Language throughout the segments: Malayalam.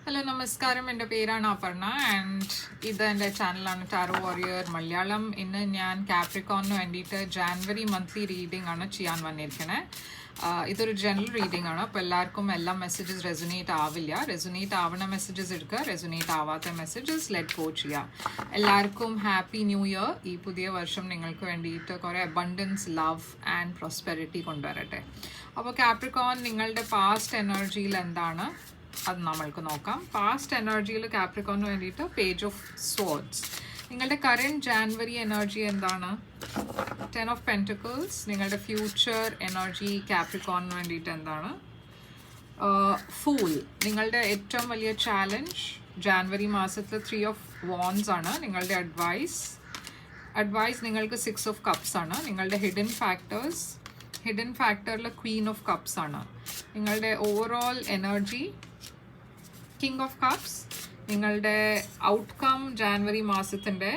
ഹലോ നമസ്കാരം, എൻ്റെ പേരാണ് അപർണ ആൻഡ് ഇത് എൻ്റെ ചാനലാണ് ടാരോ വാരിയർ മലയാളം. ഇന്ന് ഞാൻ കാപ്രിക്കോണിന് വേണ്ടിയിട്ട് ജാനുവരി മന്ത്ലി റീഡിംഗ് ആണ് ചെയ്യാൻ വന്നിരിക്കണേ. ഇതൊരു ജനറൽ റീഡിംഗ് ആണ്, അപ്പോൾ എല്ലാവർക്കും എല്ലാ മെസ്സേജസ് റെസൊനേറ്റ് ആവില്ല. റെസൊനേറ്റ് ആവുന്ന മെസ്സേജസ് എടുക്കുക, റെസൊനേറ്റ് ആവാത്ത മെസ്സേജസ് ലെറ്റ് ഗോ ചെയ്യുക. എല്ലാവർക്കും ഹാപ്പി ന്യൂ ഇയർ. ഈ പുതിയ വർഷം നിങ്ങൾക്ക് വേണ്ടിയിട്ട് കുറേ അബണ്ടൻസ്, ലവ് ആൻഡ് പ്രോസ്പെരിറ്റി കൊണ്ടുവരട്ടെ. അപ്പോൾ കാപ്രിക്കോൺ, നിങ്ങളുടെ പാസ്റ്റ് എനർജിയിൽ എന്താണ് അത് നമ്മൾക്ക് നോക്കാം. പാസ്റ്റ് എനർജിയിൽ കാപ്രിക്കോണിന് വേണ്ടിയിട്ട് പേജ് ഓഫ് സ്വോർഡ്സ്. നിങ്ങളുടെ കറൻറ്റ് ജാനുവരി എനർജി എന്താണ്? 10 ഓഫ് പെൻറ്റക്കിൾസ്. നിങ്ങളുടെ ഫ്യൂച്ചർ എനർജി കാപ്രിക്കോണിന് വേണ്ടിയിട്ട് എന്താണ്? ഫൂൾ. നിങ്ങളുടെ ഏറ്റവും വലിയ ചാലഞ്ച് ജാനുവരി മാസത്തിൽ 3 ഓഫ് വാൻഡ്സ് ആണ്. നിങ്ങളുടെ അഡ്വൈസ് നിങ്ങൾക്ക് 6 ഓഫ് കപ്സ് ആണ്. നിങ്ങളുടെ ഹിഡൻ ഫാക്ടറിൽ ക്വീൻ ഓഫ് കപ്സ് ആണ്. നിങ്ങളുടെ overall energy king of cups. നിങ്ങളുടെ ഔട്ട്കം ജാനുവരി മാസത്തിൻ്റെ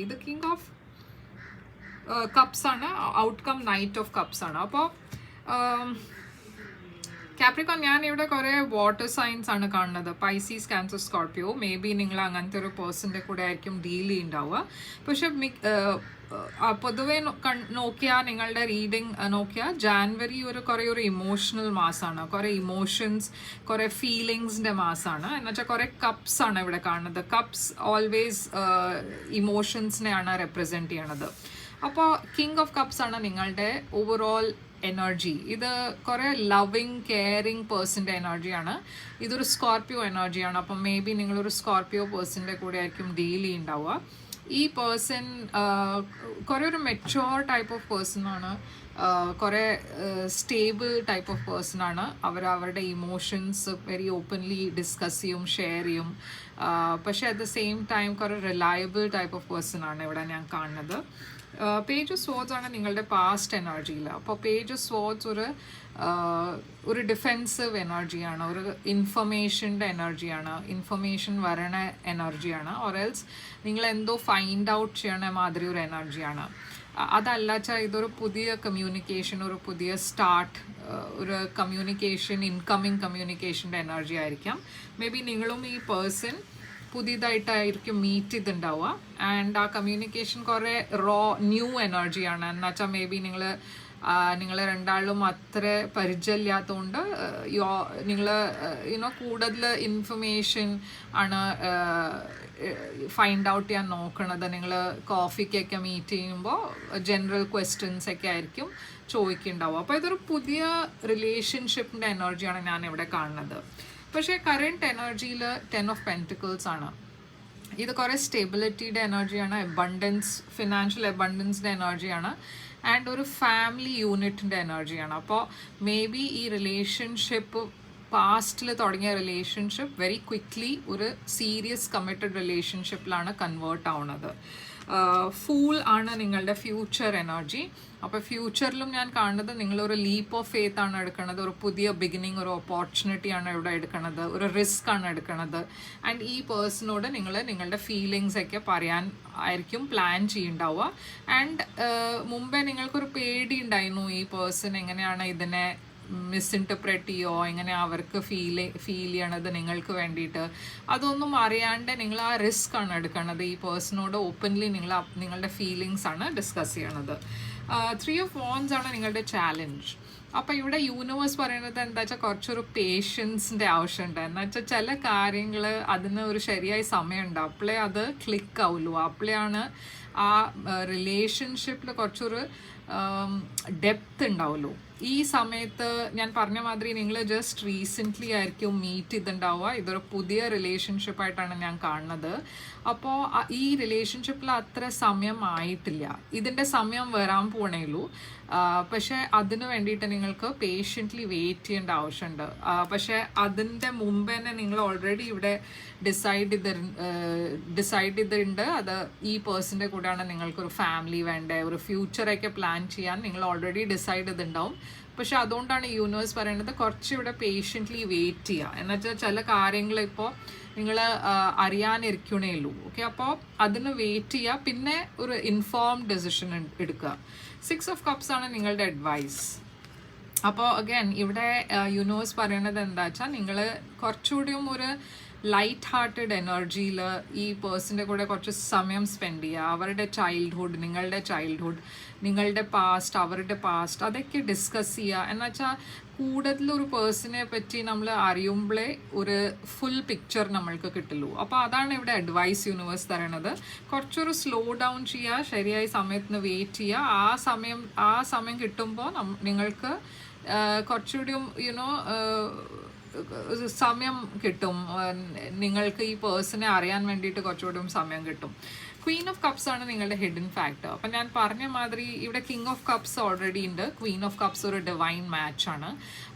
ഇത് കിങ് ഓഫ് കപ്സ് ആണ്. ഔട്ട്കം നൈറ്റ് ഓഫ് കപ്സ് ആണ്. അപ്പോൾ കാപ്രിക്കോൺ, ഞാനിവിടെ കുറേ വാട്ടർ സൈൻസ് ആണ് കാണുന്നത്. Pisces, Cancer, Scorpio. May be നിങ്ങൾ അങ്ങനത്തെ ഒരു പേഴ്സൻ്റെ കൂടെ ആയിരിക്കും ഡീൽ ചെയ്യുന്നുണ്ടാവുക. പക്ഷെ പൊതുവെ നോക്കിയാൽ, നിങ്ങളുടെ റീഡിങ് നോക്കിയാൽ ജാനുവരി കുറേ ഒരു ഇമോഷണൽ മാസമാണ്. കുറേ ഇമോഷൻസ്, കുറേ ഫീലിങ്സിൻ്റെ മാസമാണ്. എന്നുവെച്ചാൽ കുറേ കപ്സ് ആണ് ഇവിടെ കാണുന്നത്. കപ്സ് ഓൾവേസ് ഇമോഷൻസിനെയാണ് റെപ്രസെൻറ്റ് ചെയ്യണത്. അപ്പോൾ കിങ് ഓഫ് കപ്സ് ആണ് നിങ്ങളുടെ ഓവറോൾ എനർജി. ഇത് കുറേ ലവിങ്, കെയറിങ് പേഴ്സൻ്റെ എനർജിയാണ്. ഇതൊരു സ്കോർപ്പിയോ എനർജിയാണ്. അപ്പം മേ ബി നിങ്ങളൊരു സ്കോർപ്പിയോ പേഴ്സൻ്റെ കൂടെ ആയിരിക്കും ഡീൽ ചെയ്യുന്നുണ്ടാവുക. ഈ പേഴ്സൺ കുറേ ഒരു മെച്യൂർ ടൈപ്പ് ഓഫ് പേഴ്സണാണ്. കുറേ സ്റ്റേബിൾ ടൈപ്പ് ഓഫ് പേഴ്സണാണ്. അവരുടെ ഇമോഷൻസ് വെരി ഓപ്പൺലി ഡിസ്കസ് ചെയ്യും, ഷെയർ ചെയ്യും. പക്ഷേ അറ്റ് ദ സെയിം ടൈം കുറേ റിലയബിൾ ടൈപ്പ് ഓഫ് പേഴ്സണാണ് ഇവിടെ ഞാൻ കാണുന്നത്. പേജ് ഓഫ് സ്വോർഡ്സ് ആണ് നിങ്ങളുടെ പാസ്റ്റ് എനർജിയിൽ. അപ്പോൾ പേജ് ഓഫ് സ്വോർഡ്സ് ഒരു ഡിഫെൻസീവ് എനർജിയാണ്, ഒരു ഇൻഫർമേഷൻ്റെ എനർജിയാണ്, ഇൻഫർമേഷൻ വരണ എനർജിയാണ്. ഓറെൽസ് നിങ്ങൾ എന്തോ ഫൈൻഡ് ഔട്ട് ചെയ്യണ മാതിരി ഒരു എനർജിയാണ്. അതല്ലാച്ചാൽ ഇതൊരു പുതിയ കമ്മ്യൂണിക്കേഷൻ, ഒരു പുതിയ സ്റ്റാർട്ട്, ഒരു കമ്മ്യൂണിക്കേഷൻ, ഇൻകമ്മിങ് കമ്മ്യൂണിക്കേഷൻ്റെ എനർജി ആയിരിക്കാം. മേ ബി നിങ്ങളും ഈ പേഴ്സൺ പുതിയതായിട്ടായിരിക്കും മീറ്റ് ചെയ്തിട്ടുണ്ടാവുക. ആൻഡ് ആ കമ്മ്യൂണിക്കേഷൻ കുറേ ന്യൂ എനർജിയാണ്. എന്നുവെച്ചാൽ മേ ബി നിങ്ങൾ രണ്ടാളും അത്ര പരിചയമില്ലാത്തതുകൊണ്ട് നിങ്ങൾ കൂടുതൽ ഇൻഫർമേഷൻ ആണ് ഫൈൻഡ് ഔട്ട് ചെയ്യാൻ നോക്കണത്. നിങ്ങൾ കോഫിക്കൊക്കെ മീറ്റ് ചെയ്യുമ്പോൾ ജനറൽ ക്വസ്റ്റ്യൻസ് ഒക്കെ ആയിരിക്കും ചോദിക്കുന്നുണ്ടാവുക. അപ്പോൾ ഇതൊരു പുതിയ റിലേഷൻഷിപ്പിൻ്റെ എനർജിയാണ് ഞാൻ ഇവിടെ കാണുന്നത്. പക്ഷേ കറൻറ്റ് എനർജിയിൽ 10 ഓഫ് പെൻറ്റിക്കിൾസ് ആണ്. ഇത് കുറേ സ്റ്റെബിലിറ്റിയുടെ എനർജിയാണ്, അബണ്ടൻസ്, ഫിനാൻഷ്യൽ അബണ്ടൻസിൻ്റെ എനർജിയാണ്, ആൻഡ് ഒരു ഫാമിലി യൂണിറ്റിൻ്റെ എനർജിയാണ്. അപ്പോൾ മേ ബി ഈ റിലേഷൻഷിപ്പ്, പാസ്റ്റിൽ തുടങ്ങിയ റിലേഷൻഷിപ്പ് വെരി ക്വിക്ക്ലി ഒരു സീരിയസ് കമ്മിറ്റഡ് റിലേഷൻഷിപ്പിലാണ് കൺവേർട്ട് ആവുന്നത്. ഫൂൾ ആണ് നിങ്ങളുടെ ഫ്യൂച്ചർ എനർജി. അപ്പോൾ ഫ്യൂച്ചറിലും ഞാൻ കാണുന്നത് നിങ്ങളൊരു ലീപ്പ് ഓഫ് ഫെയ്ത്ത് ആണ് എടുക്കുന്നത്. ഒരു പുതിയ ബിഗിനിങ്, ഒരു ഓപ്പർച്യൂണിറ്റിയാണ് ഇവിടെ എടുക്കുന്നത്, ഒരു റിസ്ക് ആണ് എടുക്കുന്നത്. ആൻഡ് ഈ പേഴ്സണോട് നിങ്ങളുടെ ഫീലിങ്സ് ഒക്കെ പറയാൻ ആയിരിക്കും പ്ലാൻ ചെയ്യുന്നുണ്ടാവുക. ആൻഡ് മുമ്പേ നിങ്ങൾക്കൊരു പേടി ഉണ്ടായിരുന്നു, ഈ പേഴ്സൺ എങ്ങനെയാണ് ഇതിനെ മിസ്ഇൻറ്റർപ്രറ്റ് ചെയ്യോ, എങ്ങനെ അവർക്ക് ഫീൽ ചെയ്യണത് നിങ്ങൾക്ക് അതൊന്നും അറിയാണ്ട് നിങ്ങൾ ആ റിസ്ക് ആണ് എടുക്കുന്നത്. ഈ പേഴ്സണോട് ഓപ്പൺലി നിങ്ങളുടെ ഫീലിങ്സ് ആണ് ഡിസ്കസ് ചെയ്യണത്. 3 ഓഫ് വാൻഡ്സ് ആണ് നിങ്ങളുടെ ചാലഞ്ച്. അപ്പോൾ ഇവിടെ യൂണിവേഴ്സ് പറയുന്നത് എന്താ വെച്ചാൽ കുറച്ചൊരു പേഷ്യൻസിൻ്റെ ആവശ്യമുണ്ട്. എന്ന് വെച്ചാൽ ചില കാര്യങ്ങൾ അതിന് ഒരു ശരിയായ സമയമുണ്ട്, അപ്പോഴേ അത് ക്ലിക്ക് ആവുള്ളൂ. അപ്പോഴാണ് ആ റിലേഷൻഷിപ്പിൽ കുറച്ചൊരു ഡെപ്ത് ഉണ്ടാവുള്ളൂ. ഈ സമയത്ത് ഞാൻ പറഞ്ഞ മാതിരി നിങ്ങൾ ജസ്റ്റ് റീസെൻ്റ്ലി ആയിരിക്കും മീറ്റ് ചെയ്തിട്ടുണ്ടാവുക. ഇതൊരു പുതിയ റിലേഷൻഷിപ്പായിട്ടാണ് ഞാൻ കാണുന്നത്. അപ്പോൾ ഈ റിലേഷൻഷിപ്പിൽ അത്ര സമയം ആയിട്ടില്ല, ഇതിൻ്റെ സമയം വരാൻ പോണേ ഉള്ളൂ. പക്ഷേ അതിന് വേണ്ടിയിട്ട് നിങ്ങൾക്ക് പേഷ്യൻ്റ്ലി വെയിറ്റ് ചെയ്യേണ്ട ആവശ്യമുണ്ട്. പക്ഷേ അതിൻ്റെ മുമ്പ് തന്നെ നിങ്ങൾ ഓൾറെഡി ഇവിടെ ഡിസൈഡ് ചെയ്തിട്ടുണ്ട്. അത് ഈ പേഴ്സൻ്റെ കൂടെയാണ് നിങ്ങൾക്കൊരു ഫാമിലി വേണ്ടേ, ഒരു ഫ്യൂച്ചറൊക്കെ പ്ലാൻ ചെയ്യാൻ നിങ്ങൾ ഓൾറെഡി ഡിസൈഡ് ചെയ്തിട്ടുണ്ടാവും. പക്ഷെ അതുകൊണ്ടാണ് യൂണിവേഴ്സ് പറയുന്നത് കുറച്ചിവിടെ പേഷ്യൻ്റ്ലി വെയിറ്റ് ചെയ്യുക. എന്നുവെച്ചാൽ ചില കാര്യങ്ങൾ ഇപ്പോൾ നിങ്ങൾ അറിയാനിരിക്കണേ ഉള്ളൂ. ഓക്കെ, അപ്പോൾ അതിന് വെയിറ്റ് ചെയ്യുക, പിന്നെ ഒരു ഇൻഫോംഡ് ഡെസിഷൻ എടുക്കുക. 6 ഓഫ് കപ്സ് ആണ് നിങ്ങളുടെ അഡ്വൈസ്. അപ്പോൾ അഗൈൻ ഇവിടെ യൂണിവേഴ്സ് പറയണത് എന്താ വെച്ചാൽ നിങ്ങൾ കുറച്ചുകൂടിയും ഒരു ലൈറ്റ് ഹാർട്ടഡ് എനർജിയിൽ ഈ പേഴ്സൻ്റെ കൂടെ കുറച്ച് സമയം സ്പെൻഡ് ചെയ്യുക. അവരുടെ ചൈൽഡ്ഹുഡ്, നിങ്ങളുടെ പാസ്റ്റ്, അവരുടെ പാസ്റ്റ്, അതൊക്കെ ഡിസ്കസ് ചെയ്യുക. എന്നുവെച്ചാൽ കൂടുതൽ ഒരു പേഴ്സണെ പറ്റി നമ്മൾ അറിയുമ്പോഴേ ഒരു ഫുൾ പിക്ചർ നമ്മൾക്ക് കിട്ടുള്ളൂ. അപ്പോൾ അതാണ് ഇവിടെ അഡ്വൈസ് യൂണിവേഴ്സ് തരണത്. കുറച്ചൊരു സ്ലോ ഡൗൺ ചെയ്യുക, ശരിയായ സമയത്തിന് വെയിറ്റ് ചെയ്യുക. ആ സമയം കിട്ടുമ്പോൾ നിങ്ങൾക്ക് കുറച്ചുകൂടിയും സമയം കിട്ടും. നിങ്ങൾക്ക് ഈ പേഴ്സണെ അറിയാൻ വേണ്ടിയിട്ട് കുറച്ചുകൂടിയും സമയം കിട്ടും. ക്വീൻ ഓഫ് കപ്സ് ആണ് നിങ്ങളുടെ ഹിഡൻ ഫാക്ടർ. അപ്പം ഞാൻ പറഞ്ഞ മാതിരി ഇവിടെ കിങ് ഓഫ് കപ്സ് ഓൾറെഡി ഉണ്ട്. ക്വീൻ ഓഫ് കപ്സ് ഒരു ഡിവൈൻ മാച്ചാണ്.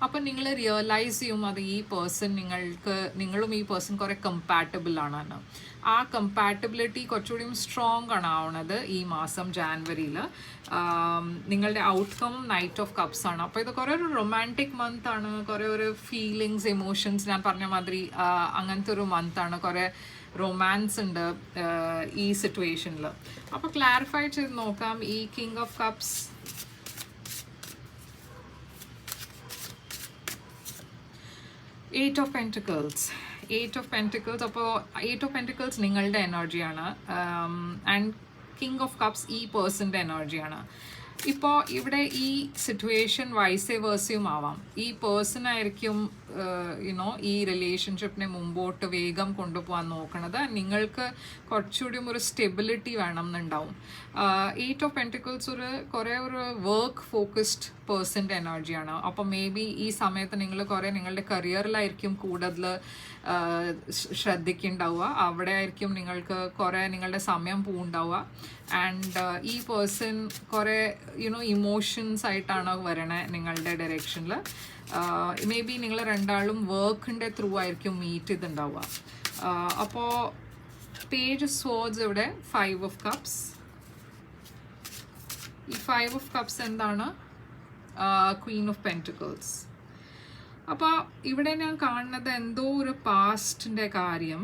അപ്പം നിങ്ങൾ റിയലൈസ് ചെയ്യും അത് ഈ പേഴ്സൺ നിങ്ങളും ഈ പേഴ്സൺ കുറേ കമ്പാറ്റബിൾ ആണ്. ആ കമ്പാറ്റബിലിറ്റി കുറച്ചുകൂടിയും സ്ട്രോങ് ആണ് ആവണത് ഈ മാസം ജാനുവരിയിൽ. നിങ്ങളുടെ ഔട്ട്കം നൈറ്റ് ഓഫ് കപ്സ് ആണ്. അപ്പോൾ ഇത് കുറേ ഒരു റൊമാൻറ്റിക് മന്ത് ആണ്. കുറേ ഒരു ഫീലിങ്സ്, എമോഷൻസ്, ഞാൻ പറഞ്ഞ മാതിരി അങ്ങനത്തെ ഒരു മന്ത് ആണ്. കുറേ റൊമാൻസ് ഉണ്ട് ഈ സിറ്റുവേഷനിൽ. അപ്പോൾ ക്ലാരിഫൈ ചെയ്ത് നോക്കാം. ഈ king of cups, eight of pentacles. അപ്പോൾ എയ്റ്റ് ഓഫ് പെൻറ്റിക്കിൾസ് നിങ്ങളുടെ എനർജിയാണ്. ആൻഡ് കിങ് ഓഫ് കപ്സ് ഈ പേഴ്സൻ്റെ എനർജിയാണ്. ഇപ്പോൾ ഇവിടെ ഈ സിറ്റുവേഷൻ വൈസേ വേഴ്സയും ആവാം. ഈ പേഴ്സൺ ആയിരിക്കും ഈ റിലേഷൻഷിപ്പിനെ മുമ്പോട്ട് വേഗം കൊണ്ടുപോകാൻ നോക്കണത്. നിങ്ങൾക്ക് കുറച്ചുകൂടിയും ഒരു സ്റ്റെബിലിറ്റി വേണം എന്നുണ്ടാവും. എയ്റ്റ് ഓഫ് പെൻറ്റിക്കിൾസ് കുറേ ഒരു വർക്ക് ഫോക്കസ്ഡ് പേഴ്സൻ്റെ എനർജിയാണ്. അപ്പോൾ മേ ബി ഈ സമയത്ത് നിങ്ങൾ നിങ്ങളുടെ കരിയറിലായിരിക്കും കൂടുതൽ ശ്രദ്ധിക്കുന്നുണ്ടാവുക. അവിടെ ആയിരിക്കും നിങ്ങൾക്ക് നിങ്ങളുടെ സമയം പോവുണ്ടാവുക. ആൻഡ് ഈ പേഴ്സൺ കുറേ ഇമോഷൻസ് ആയിട്ടാണ് വരണേ നിങ്ങളുടെ ഡയറക്ഷനിൽ. മേ ബി നിങ്ങൾ രണ്ടാളും വർക്കിൻ്റെ ത്രൂ ആയിരിക്കും മീറ്റ് ചെയ്തിട്ടുണ്ടാവുക. അപ്പോൾ പേജ് സ്വേർഡ്സ് ഇവിടെ 5 ഓഫ് കപ്സ്. ഈ 5 ഓഫ് കപ്സ് എന്താണ്? Queen of pentacles. അപ്പോൾ ഇവിടെ ഞാൻ കാണുന്നത് എന്തോ ഒരു പാസ്റ്റിൻ്റെ കാര്യം.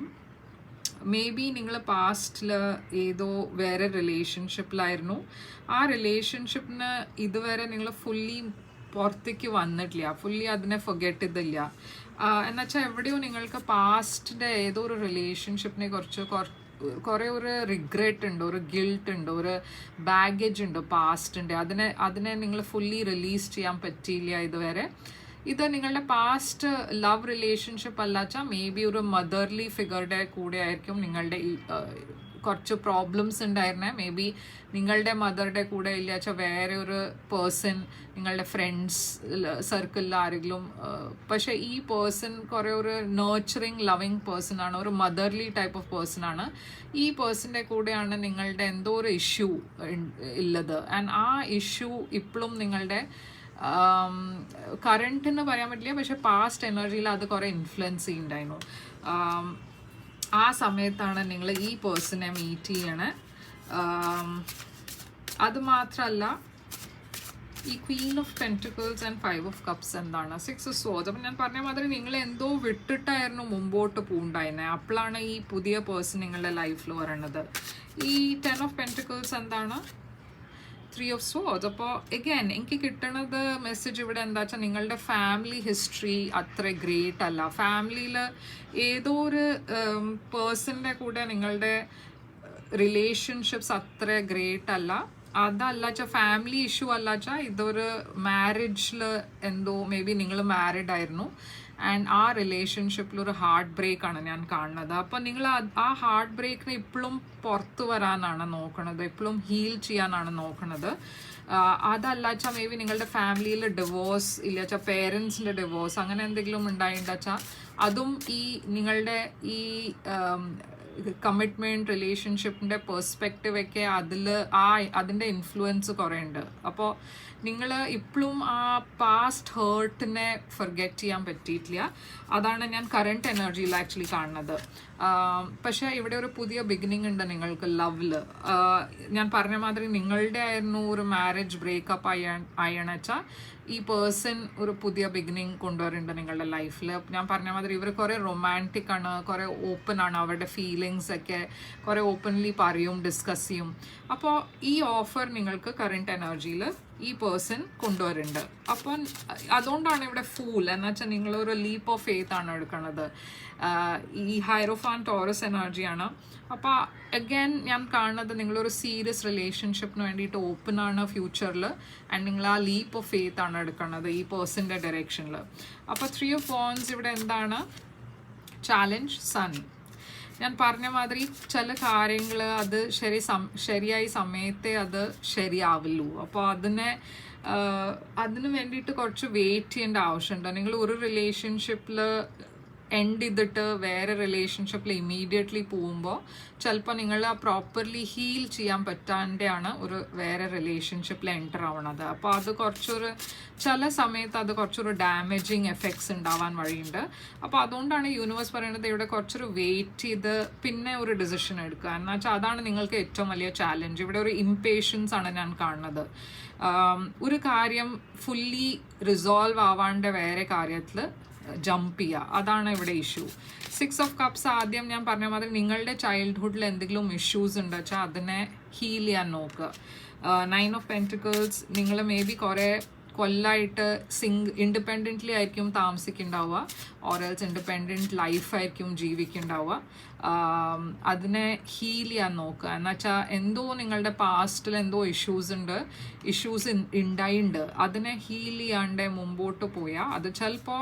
മേ ബി നിങ്ങൾ പാസ്റ്റിൽ ഏതോ വേറെ റിലേഷൻഷിപ്പിലായിരുന്നു. ആ റിലേഷൻഷിപ്പിന് ഇതുവരെ നിങ്ങൾ ഫുള്ളി പുറത്തേക്ക് വന്നിട്ടില്ല, ഫുള്ളി അതിനെ ഫൊഗെറ്റ് ചെയ്തില്ല. എന്നുവെച്ചാൽ എവിടെയോ നിങ്ങൾക്ക് പാസ്റ്റിൻ്റെ ഏതോ ഒരു റിലേഷൻഷിപ്പിനെ കുറേ ഒരു റിഗ്രറ്റ് ഉണ്ട്, ഒരു ഗിൽട്ട് ഉണ്ട്, ഒരു ബാഗേജ് ഉണ്ട് പാസ്റ്റിൻ്റെ. അതിനെ നിങ്ങൾ ഫുള്ളി റിലീസ് ചെയ്യാൻ പറ്റിയില്ല ഇതുവരെ. ഇത് നിങ്ങളുടെ പാസ്റ്റ് ലവ് റിലേഷൻഷിപ്പ് അല്ലാച്ചാൽ മേ ബി ഒരു മദർലി ഫിഗറുടെ കൂടെ ആയിരിക്കും നിങ്ങളുടെ കുറച്ച് പ്രോബ്ലംസ് ഉണ്ടായിരുന്നേ. മേ ബി നിങ്ങളുടെ മദറുടെ കൂടെ ഇല്ലാച്ചാൽ വേറെ ഒരു പേഴ്സൺ, നിങ്ങളുടെ ഫ്രണ്ട്സ് സർക്കിളിൽ ആരെങ്കിലും. പക്ഷേ ഈ പേഴ്സൺ കുറേ ഒരു നേർച്ചറിങ് ലവിങ് പേഴ്സൺ ആണ്, ഒരു മദർലി ടൈപ്പ് ഓഫ് പേഴ്സൺ ആണ്. ഈ പേഴ്സൻ്റെ കൂടെയാണ് നിങ്ങളുടെ എന്തോ ഒരു ഇഷ്യൂ ഉള്ളത്. ആൻഡ് ആ ഇഷ്യൂ ഇപ്പോഴും നിങ്ങളുടെ കറണ്ട് എന്ന് പറയാൻ പറ്റില്ല, പക്ഷെ പാസ്റ്റ് എനർജിയിൽ അത് കുറേ ഇൻഫ്ലുവൻസ് ചെയ്യുന്നുണ്ടായിരുന്നു. ആ സമയത്താണ് നിങ്ങൾ ഈ പേഴ്സണെ മീറ്റ് ചെയ്യണേ. അതുമാത്രമല്ല ഈ Queen of pentacles and 5 of cups എന്താണ്? 6 ഓഫ് സോർഡ്സ്. അപ്പം ഞാൻ പറഞ്ഞ മാതിരി നിങ്ങൾ എന്തോ വിട്ടിട്ടായിരുന്നു മുമ്പോട്ട് പോകണ്ടായിരുന്നത്. അപ്പോഴാണ് ഈ പുതിയ പേഴ്സൺ നിങ്ങളുടെ ലൈഫിൽ വരണത്. ഈ 10 ഓഫ് പെൻറ്റിക്കിൾസ് എന്താണ്? 3 ഓഫ് സോർഡ്സ്. അപ്പോൾ എഗൈൻ എനിക്ക് കിട്ടണത് മെസ്സേജ് ഇവിടെ എന്താ വെച്ചാൽ നിങ്ങളുടെ ഫാമിലി ഹിസ്റ്ററി അത്ര ഗ്രേറ്റ് അല്ല. ഫാമിലിയിൽ ഏതോ ഒരു പേഴ്സണിൻ്റെ കൂടെ നിങ്ങളുടെ റിലേഷൻഷിപ്സ് അത്ര ഗ്രേറ്റ് അല്ല. അതല്ലാച്ചാൽ ഫാമിലി ഇഷ്യൂ അല്ലാച്ചാൽ ഇതൊരു മാരേജിൽ എന്തോ മേ ബി നിങ്ങൾ മാരിഡ് ആയിരുന്നു ആൻഡ് ആ റിലേഷൻഷിപ്പിൽ ഒരു ഹാർട്ട് ബ്രേക്ക് ആണ് ഞാൻ കാണുന്നത്. അപ്പം നിങ്ങൾ ആ ഹാർട്ട് ബ്രേക്കിന് ഇപ്പോഴും പുറത്തു വരാനാണ് നോക്കണത്, ഇപ്പോഴും ഹീൽ ചെയ്യാനാണ് നോക്കണത്. അതല്ലാച്ചാൽ മേ ബി നിങ്ങളുടെ ഫാമിലിയിൽ ഡിവോഴ്സ് ഇല്ലാച്ചാൽ പേരൻസിൻ്റെ ഡിവോഴ്സ് അങ്ങനെ എന്തെങ്കിലും ഉണ്ടായിട്ടാച്ചാൽ അതും ഈ നിങ്ങളുടെ ഈ കമ്മിറ്റ്മെൻറ്റ് റിലേഷൻഷിപ്പിൻ്റെ പെർസ്പെക്റ്റീവ് ഒക്കെ അതിൻ്റെ ഇൻഫ്ലുവൻസ് കുറേ ഉണ്ട്. അപ്പോൾ നിങ്ങൾ ഇപ്പോഴും ആ പാസ്റ്റ് ഹേർട്ടിനെ ഫർഗെറ്റ് ചെയ്യാൻ പറ്റിയിട്ടില്ല. അതാണ് ഞാൻ കറണ്ട് എനർജിയിൽ ആക്ച്വലി കാണുന്നത്. പക്ഷേ ഇവിടെ ഒരു പുതിയ ബിഗിനിങ് ഉണ്ട് നിങ്ങൾക്ക് ലവിൽ. ഞാൻ പറഞ്ഞ മാതിരി നിങ്ങളുടെ ആയിരുന്നു ഒരു മാരേജ് ബ്രേക്കപ്പ് ആയണച്ചാൽ ഈ പേഴ്സൺ ഒരു പുതിയ ബിഗിനിങ് കൊണ്ടുവരുന്നുണ്ട് നിങ്ങളുടെ ലൈഫിൽ. ഞാൻ പറഞ്ഞ മാതിരി ഇവർ കുറേ റൊമാൻറ്റിക് ആണ്, കുറേ ഓപ്പൺ ആണ്, അവരുടെ ഫീലിങ്സ് ഒക്കെ കുറേ ഓപ്പൺലി പറയും, ഡിസ്കസ് ചെയ്യും. അപ്പോൾ ഈ ഓഫർ നിങ്ങൾക്ക് കറണ്ട് എനർജിയിൽ ഈ പേഴ്സൺ കൊണ്ടുവരുന്നുണ്ട്. അപ്പം അതുകൊണ്ടാണ് ഇവിടെ ഫൂൾ എന്ന് വെച്ചാൽ നിങ്ങളൊരു ലീപ്പ് ഓഫ് ഫെയ്ത്ത് ആണ് എടുക്കുന്നത്. ഈ ഹൈറോഫാൻ ടോറസ് എനർജിയാണ്. അപ്പോൾ അഗൈൻ ഞാൻ കാണുന്നത് നിങ്ങളൊരു സീരിയസ് റിലേഷൻഷിപ്പിന് വേണ്ടിയിട്ട് ഓപ്പൺ ആണ് ഫ്യൂച്ചറിൽ. ആൻഡ് നിങ്ങൾ ആ ലീപ്പ് ഓഫ് ഫെയ്ത്ത് ആണ് എടുക്കുന്നത് ഈ പേഴ്സൻ്റെ ഡയറക്ഷനിൽ. അപ്പോൾ 3 of Wands ഇവിടെ എന്താണ്? Challenge, sun. ഞാൻ പറഞ്ഞ മാതിരി ചില കാര്യങ്ങൾ അത് ശരിയായ സമയത്തെ അത് ശരിയാവുള്ളൂ. അപ്പോൾ അതിന് വേണ്ടിയിട്ട് കുറച്ച് വെയിറ്റ് ചെയ്യേണ്ട ആവശ്യമുണ്ട്. നിങ്ങൾ ഒരു റിലേഷൻഷിപ്പിൽ എൻഡ് ചെയ്തിട്ട് വേറെ റിലേഷൻഷിപ്പിൽ ഇമ്മീഡിയറ്റ്ലി പോകുമ്പോൾ ചിലപ്പോൾ നിങ്ങൾ പ്രോപ്പർലി ഹീൽ ചെയ്യാൻ പറ്റാണ്ടാണ് ഒരു വേറെ റിലേഷൻഷിപ്പിൽ എൻ്റർ ആവണത്. അപ്പോൾ അത് ചില സമയത്ത് അത് കുറച്ചൊരു ഡാമേജിങ് എഫക്ട്സ് ഉണ്ടാവാൻ വഴിയുണ്ട്. അപ്പോൾ അതുകൊണ്ടാണ് യൂണിവേഴ്സ് പറയുന്നത് ഇവിടെ കുറച്ചൊരു വെയിറ്റ് ചെയ്ത് പിന്നെ ഒരു ഡിസിഷൻ എടുക്കുക. എന്ന് വെച്ചാൽ അതാണ് നിങ്ങൾക്ക് ഏറ്റവും വലിയ ചാലഞ്ച്. ഇവിടെ ഒരു ഇംപേഷ്യൻസ് ആണ് ഞാൻ കാണുന്നത്. ഒരു കാര്യം ഫുള്ളി റിസോൾവ് ആവാണ്ട് വേറെ കാര്യത്തിൽ ജമ്പ് ചെയ്യുക, അതാണ് ഇവിടെ ഇഷ്യൂ. 6 of Cups ആദ്യം ഞാൻ പറഞ്ഞ മാതിരി നിങ്ങളുടെ ചൈൽഡ്ഹുഡിൽ എന്തെങ്കിലും ഇഷ്യൂസ് ഉണ്ട് വെച്ചാൽ അതിനെ ഹീൽ ചെയ്യാൻ നോക്കുക. 9 of Pentacles നിങ്ങൾ മേ ബി കുറേ കൊല്ലമായിട്ട് ഇൻഡിപെൻഡൻ്റ്ലി ആയിരിക്കും താമസിക്കുന്നുണ്ടാവുക, ഓറൽസ് ഇൻഡിപെൻഡൻറ്റ് ലൈഫായിരിക്കും ജീവിക്കുന്നുണ്ടാവുക. അതിനെ ഹീൽ ചെയ്യാൻ നോക്കുക. എന്നുവെച്ചാൽ എന്തോ നിങ്ങളുടെ പാസ്റ്റിൽ എന്തോ ഇഷ്യൂസ് ഉണ്ടായിട്ടുണ്ട്, അതിനെ ഹീൽ ചെയ്യാണ്ട് മുമ്പോട്ട് പോയാൽ അത് ചിലപ്പോൾ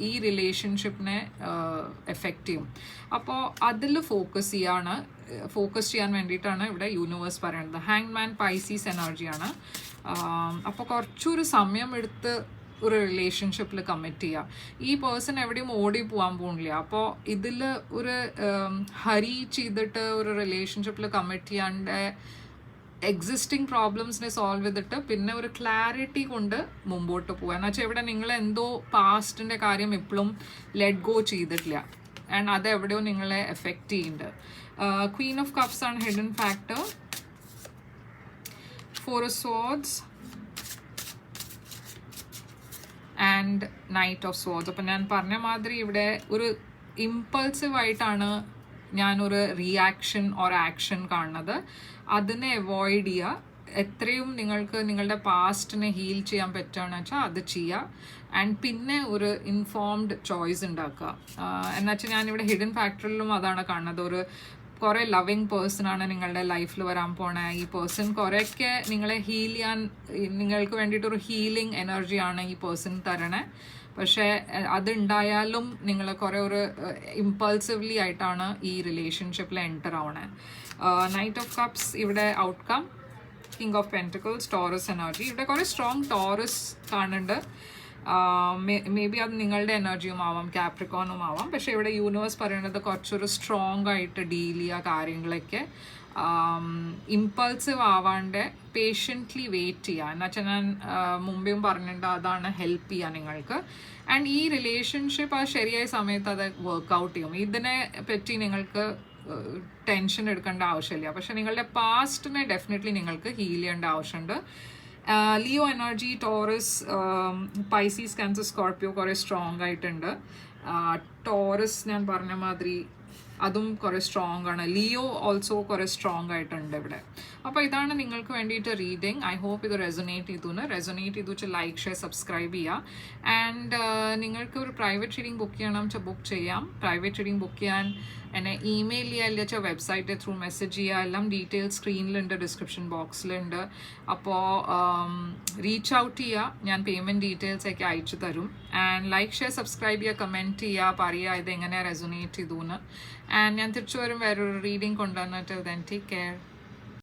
ഈ റിലേഷൻഷിപ്പിനെ എഫക്റ്റ് ചെയ്യും. അപ്പോൾ അതിൽ ഫോക്കസ് ചെയ്യാൻ വേണ്ടിയിട്ടാണ് ഇവിടെ യൂണിവേഴ്സ് പറയുന്നത്. ഹാങ്മാൻ പൈസീസ് എനർജിയാണ്. അപ്പോൾ കുറച്ചൊരു സമയം എടുത്ത് ഒരു റിലേഷൻഷിപ്പിൽ കമ്മിറ്റ് ചെയ്യുക. ഈ പേഴ്സൺ എവിടെയും ഓടി പോകാൻ പോകുന്നില്ല. അപ്പോൾ ഇതിൽ ഒരു ഹരി ചെയ്തിട്ട് ഒരു റിലേഷൻഷിപ്പിൽ കമ്മിറ്റ് ചെയ്യാണ്ട് എക്സിസ്റ്റിംഗ് പ്രോബ്ലംസിനെ സോൾവ് ചെയ്തിട്ട് പിന്നെ ഒരു ക്ലാരിറ്റി കൊണ്ട് മുമ്പോട്ട് പോകുക. എന്ന് വെച്ചാൽ ഇവിടെ നിങ്ങൾ എന്തോ പാസ്റ്റിൻ്റെ കാര്യം ഇപ്പോഴും ലെറ്റ് ഗോ ചെയ്തിട്ടില്ല, ആൻഡ് അതെവിടെയോ നിങ്ങളെ എഫക്റ്റ് ചെയ്യുന്നുണ്ട്. ക്വീൻ ഓഫ് കപ്സ് ആണ് hidden factor. 4 of Swords and knight of swords. അപ്പം ഞാൻ പറഞ്ഞ മാതിരി ഇവിടെ ഒരു ഇമ്പൾസീവ് ആയിട്ടാണ് ഞാനൊരു റിയാക്ഷൻ ഓർ ആക്ഷൻ കാണുന്നത്. അതിനെ അവോയ്ഡ് ചെയ്യുക. എത്രയും നിങ്ങൾക്ക് നിങ്ങളുടെ പാസ്റ്റിനെ ഹീൽ ചെയ്യാൻ പറ്റുകയെന്ന് വെച്ചാൽ അത് ചെയ്യുക. ആൻഡ് പിന്നെ ഒരു ഇൻഫോംഡ് ചോയ്സ് ഉണ്ടാക്കുക. എന്നുവെച്ചാൽ ഞാനിവിടെ ഹിഡൻ ഫാക്ടറിലും അതാണ് കാണുന്നത്. ഒരു കുറേ ലവിങ് പേഴ്സണാണ് നിങ്ങളുടെ ലൈഫിൽ വരാൻ പോണേ. ഈ പേഴ്സൺ കുറേയൊക്കെ നിങ്ങളെ ഹീൽ ചെയ്യാൻ, നിങ്ങൾക്ക് വേണ്ടിയിട്ടൊരു ഹീലിംഗ് എനർജിയാണ് ഈ പേഴ്സൺ തരണേ. പക്ഷേ അതുണ്ടായാലും നിങ്ങൾ കുറേ ഒരു ഇമ്പൾസീവ്ലി ആയിട്ടാണ് ഈ റിലേഷൻഷിപ്പിൽ എൻ്റർ ആവണേ. നൈറ്റ് ഓഫ് കപ്സ് ഇവിടെ outcome. King of pentacles Taurus energy. ഇവിടെ കുറേ സ്ട്രോങ് ടോറസ് കാണുന്നുണ്ട്. മേ ബി അത് നിങ്ങളുടെ എനർജിയും ആവാം, കാപ്രിക്കോണും ആവാം. പക്ഷേ ഇവിടെ യൂണിവേഴ്സ് പറയുന്നത് കുറച്ചൊരു സ്ട്രോങ് ആയിട്ട് ഡീൽ ചെയ്യുക കാര്യങ്ങളൊക്കെ. ഇമ്പൾസീവ് ആവാണ്ട് പേഷ്യൻ്റ്ലി വെയിറ്റ് ചെയ്യുക. എന്നുവെച്ചാൽ ഞാൻ മുമ്പേയും പറഞ്ഞിട്ടുണ്ട്, അതാണ് ഹെൽപ്പ് ചെയ്യുക നിങ്ങൾക്ക്. ആൻഡ് ഈ റിലേഷൻഷിപ്പ് ആ ശരിയായ സമയത്ത് അത് വർക്കൗട്ട് ചെയ്യും. ഇതിനെ പറ്റി നിങ്ങൾക്ക് ടെൻഷൻ എടുക്കേണ്ട ആവശ്യമില്ല. പക്ഷെ നിങ്ങളുടെ പാസ്റ്റിനെ ഡെഫിനറ്റ്ലി നിങ്ങൾക്ക് ഹീൽ ചെയ്യേണ്ട ആവശ്യമുണ്ട്. Leo energy, Taurus, Pisces, Cancer, Scorpio കുറേ സ്ട്രോങ് ആയിട്ടുണ്ട്. ടോറസ് ഞാൻ പറഞ്ഞ മാതിരി അതും കുറേ സ്ട്രോങ് ആണ്. ലിയോ ഓൾസോ കുറേ സ്ട്രോങ് ആയിട്ടുണ്ട് ഇവിടെ. അപ്പോൾ ഇതാണ് നിങ്ങൾക്ക് വേണ്ടിയിട്ട് റീഡിങ്. ഐ ഹോപ്പ് ഇത് റെസൊനേറ്റ് ചെയ്തു ലൈക്ക്, ഷെയർ, സബ്സ്ക്രൈബ് ചെയ്യുക. ആൻഡ് നിങ്ങൾക്ക് ഒരു പ്രൈവറ്റ് റീഡിംഗ് ബുക്ക് ചെയ്യണം വെച്ചാൽ ബുക്ക് ചെയ്യാം. പ്രൈവറ്റ് റീഡിംഗ് ബുക്ക് ചെയ്യാൻ എന്നെ ഇമെയിൽ ചെയ്യുക, ഇല്ല വെച്ചാൽ വെബ്സൈറ്റ് ത്രൂ മെസ്സേജ് ചെയ്യുക. എല്ലാം ഡീറ്റെയിൽസ് സ്ക്രീനിലുണ്ട്, ഡിസ്ക്രിപ്ഷൻ ബോക്സിലുണ്ട്. അപ്പോൾ റീച്ച് ഔട്ട് ചെയ്യുക, ഞാൻ പേയ്മെൻറ്റ് ഡീറ്റെയിൽസൊക്കെ അയച്ചു തരും. ആൻഡ് ലൈക്ക്, ഷെയർ, സബ്സ്ക്രൈബ് ചെയ്യുക, കമൻറ്റ് ചെയ്യുക, പറയുക ഇതെങ്ങനെ റെസൊനേറ്റ് ചെയ്തു എന്ന്. ആൻഡ് ഞാൻ തിരിച്ചു വരും വേറൊരു റീഡിംഗ് കൊണ്ടുവന്നിട്ട്. Then take care.